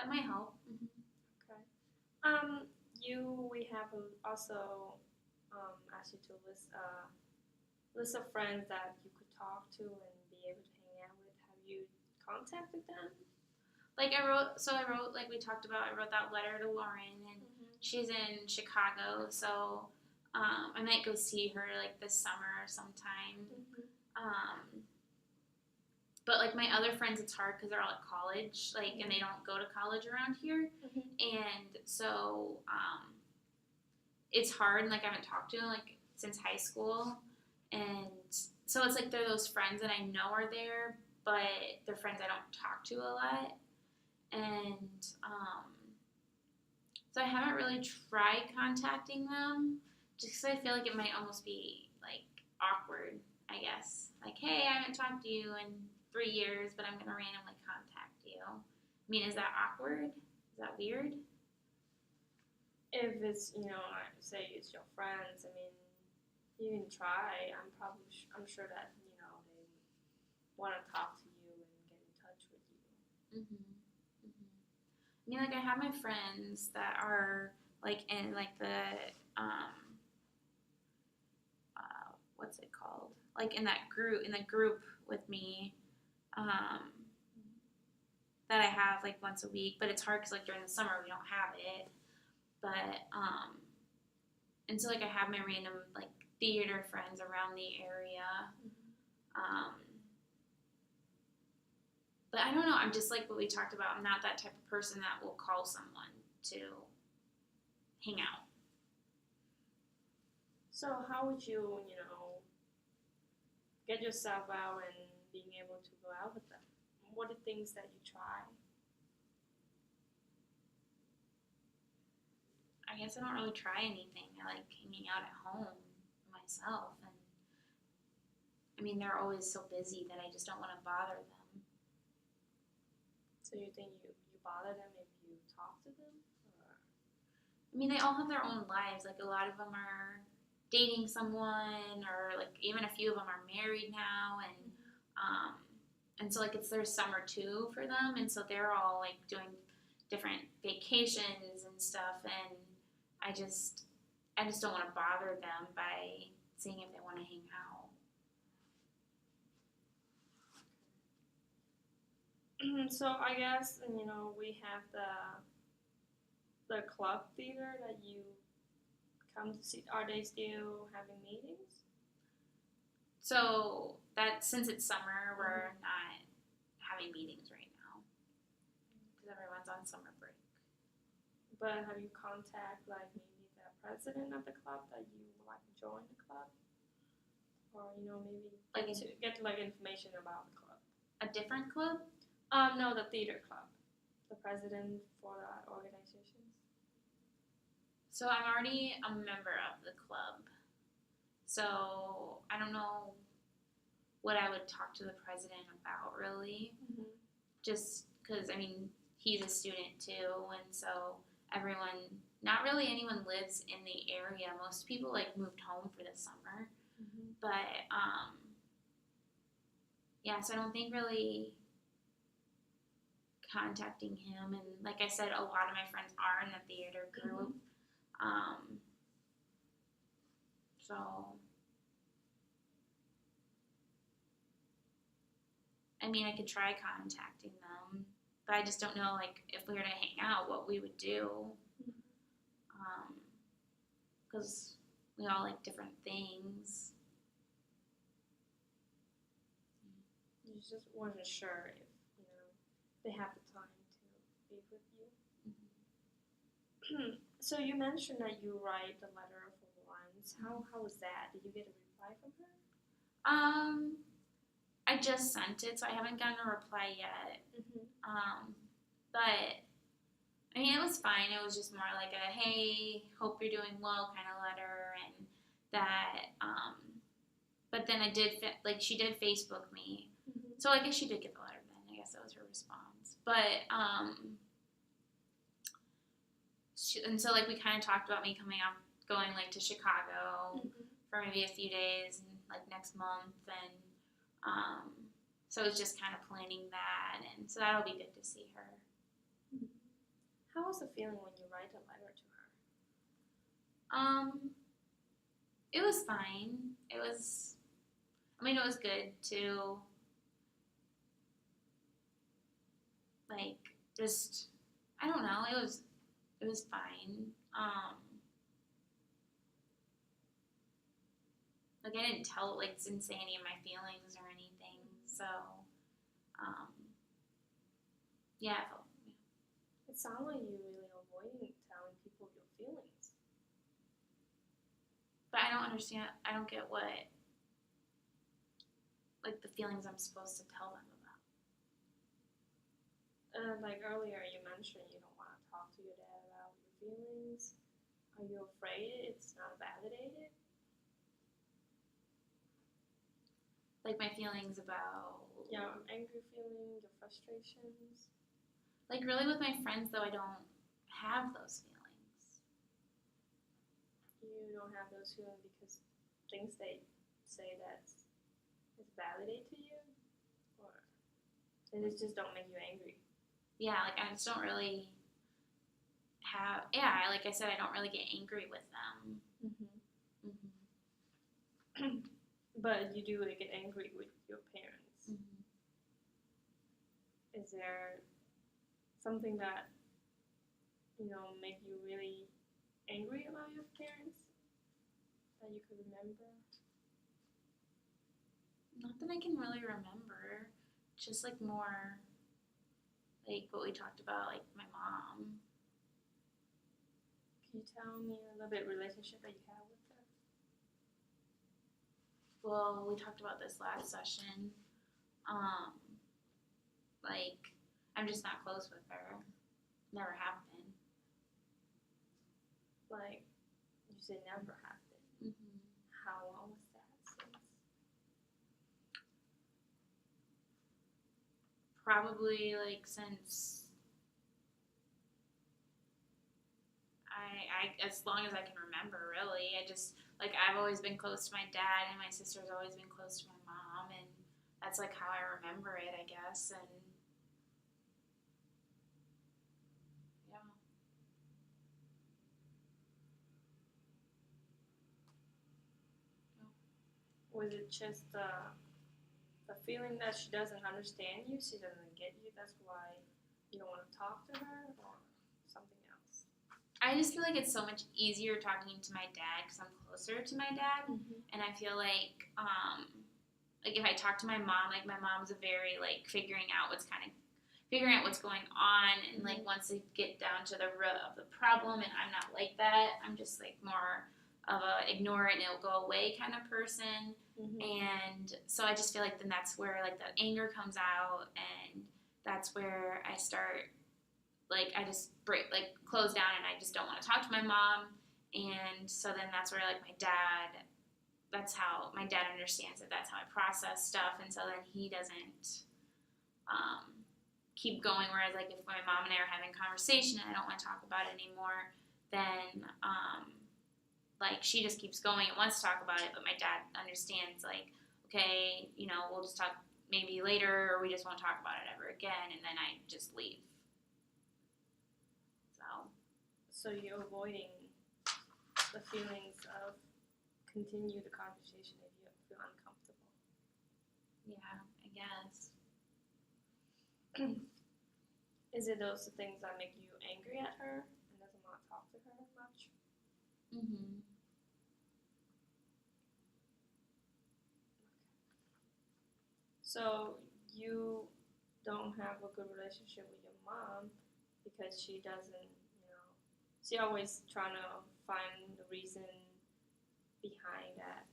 that might help. Okay. We have also asked you to list of friends that you could talk to and be able to hang out with. Have you contacted them? Like I wrote like we talked about. I wrote that letter to Lauren, and she's in Chicago, so I might go see her like this summer sometime. Um, but like my other friends, it's hard because they're all at college, like, and they don't go to college around here, and so it's hard. And like I haven't talked to them like since high school, and so it's like they're those friends that I know are there, but they're friends I don't talk to a lot, and so I haven't really tried contacting them just because I feel like it might almost be like awkward, I guess. Like, hey, I haven't talked to you in 3 years, but I'm gonna randomly contact you. I mean, is that awkward? Is that weird? If it's say it's your friends, I mean, you can try. I'm sure that they want to talk to you and get in touch with you. I mean, like I have my friends that are like in like the what's it called? Like in the group with me, that I have like once a week. But it's hard because like during the summer we don't have it. But and so like I have my random like theater friends around the area. But I don't know. I'm just like what we talked about. I'm not that type of person that will call someone to hang out. So how would you, get yourself out and being able to go out with them? What are things that you try? I guess I don't really try anything. I like hanging out at home myself, and I mean they're always so busy that I just don't want to bother them. So you think you bother them if you talk to them? Or? I mean, they all have their own lives. Like a lot of them are dating someone, or like even a few of them are married now, and so like it's their summer too for them, and so they're all like doing different vacations and stuff, and I just don't want to bother them by seeing if they want to hang out. So I guess we have the club theater that you come to see. Are they still having meetings? So that since it's summer, we're not having meetings right now because everyone's on summer break. But have you contacted like maybe the president of the club that you would like to join the club, or maybe Like to get like information about the club? A different club? No, the theater club. The president for that organization. So I'm already a member of the club. So I don't know what I would talk to the president about really. Just because, I mean, he's a student too, and so not really anyone lives in the area. Most people like moved home for the summer. But yeah, so I don't think really contacting him, and like I said, a lot of my friends are in the theater group. So I mean, I could try contacting them, but I just don't know like if we were to hang out, what we would do, because we all like different things. You just wasn't sure if they have the time to be with you. So you mentioned that you write the letter for once. How was that? Did you get a reply from her? I just sent it, so I haven't gotten a reply yet. But I mean, it was fine. It was just more like a hey, hope you're doing well kind of letter, and that. But then she did Facebook me, so I guess she did get the letter then. I guess that was her response. But and so like we kind of talked about me going like to Chicago for maybe a few days, and like next month, and so it's just kind of planning that, and so that'll be good to see her. was the feeling when you write a letter to her? It was fine. It was good to, like, just, I don't know, it was fine. Like, I didn't say any of my feelings or anything, so, yeah, It sounds like you really avoiding telling people your feelings. but I don't understand, I don't get what, like, the feelings I'm supposed to tell them about. Like earlier, you mentioned you don't want to talk to your dad about your feelings. Are you afraid it's not validated? Like, my feelings about, Your angry feelings, your frustrations. like, really with my friends, though, I don't have those feelings. You don't have those feelings because things they say that's is validated to you, or they just don't make you angry. Yeah, like, I just don't really have, yeah, like I said, I don't really get angry with them. But you do get angry with your parents. Mm-hmm. Is there something that make you really angry about your parents that you could remember? Not that I can really remember. Just like more like what we talked about, like my mom. Can you tell me a little bit relationship that you have with her? Well, we talked about this last session. Like I'm just not close with her. Never have been. Like you said, never have been. Mm-hmm. How long was that since? Probably like since I as long as I can remember, really. I just like I've always been close to my dad, and my sister's always been close to my mom, and that's like how I remember it, I guess. And yeah, Was it just the feeling that she doesn't understand you, she doesn't get you, that's why you don't want to talk to her, or something else? I just feel like it's so much easier talking to my dad because I'm closer to my dad, and I feel like if I talk to my mom, like my mom's a very like figuring out what's going on, and like wants to get down to the root of the problem, and I'm not like that. I'm just like more of a ignore it and it'll go away kind of person. And so I just feel like then that's where like the anger comes out, and that's where I start like I just close down, and I just don't want to talk to my mom. And so then that's where like that's how my dad understands it. That's how I process stuff, and so then he doesn't keep going. Whereas like if my mom and I are having a conversation and I don't want to talk about it anymore, then like she just keeps going and wants to talk about it, but my dad understands like, okay, we'll just talk maybe later, or we just won't talk about it ever again, and then I just leave. So you're avoiding the feelings of continue the conversation if you feel uncomfortable. Yeah, I guess. Is it those things that make you angry at her and doesn't want to talk to her much? Mm-hmm. So you don't have a good relationship with your mom because she doesn't, she always trying to find the reason behind that,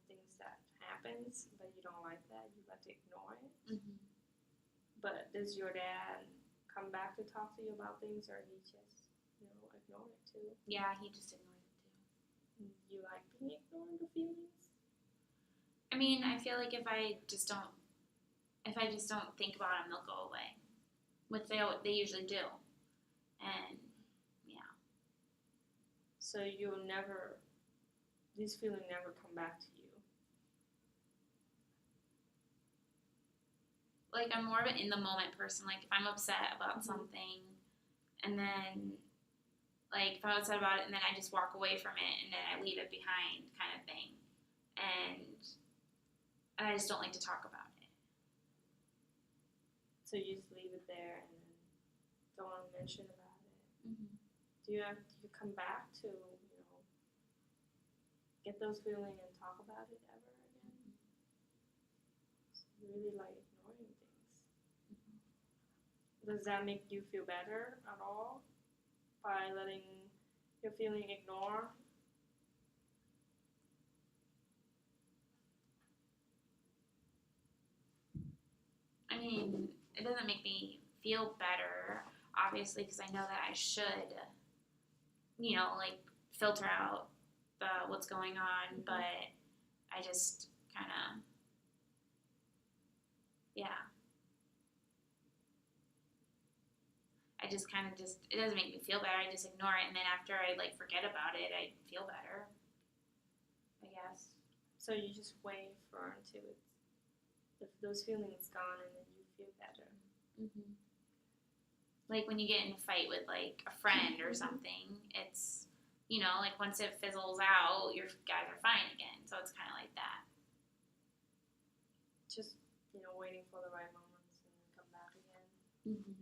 things that happens, but you don't like that. You like to ignore it. Mm-hmm. But does your dad come back to talk to you about things, or he just, ignore it too? Yeah, he just ignored it too. You like being ignored, the feelings? I mean, I feel like if I just don't think about them, they'll go away, which they usually do, and yeah. So these feelings never come back to you. Like I'm more of an in the moment person. Like if I'm upset about something, and then like if I'm upset about it and then I just walk away from it and then I leave it behind kind of thing. And I just don't like to talk about it. So you just leave it there and then don't want to mention about it. Mm-hmm. Do you come back to, get those feelings and talk about it ever again? It's really like ignoring things. Does that make you feel better at all by letting your feeling ignore? I mean, it doesn't make me feel better, obviously, because I know that I should, like filter out what's going on, but I just kind of, yeah. I just kind of it doesn't make me feel better. I just ignore it, and then after I like forget about it, I feel better, I guess. So you just wait for until those feelings gone, and then you feel better. Mm-hmm. Like when you get in a fight with like a friend or something, it's like once it fizzles out, your guys are fine again. So it's kind of like that. Just waiting for the right moments and then come back again. Mm-hmm.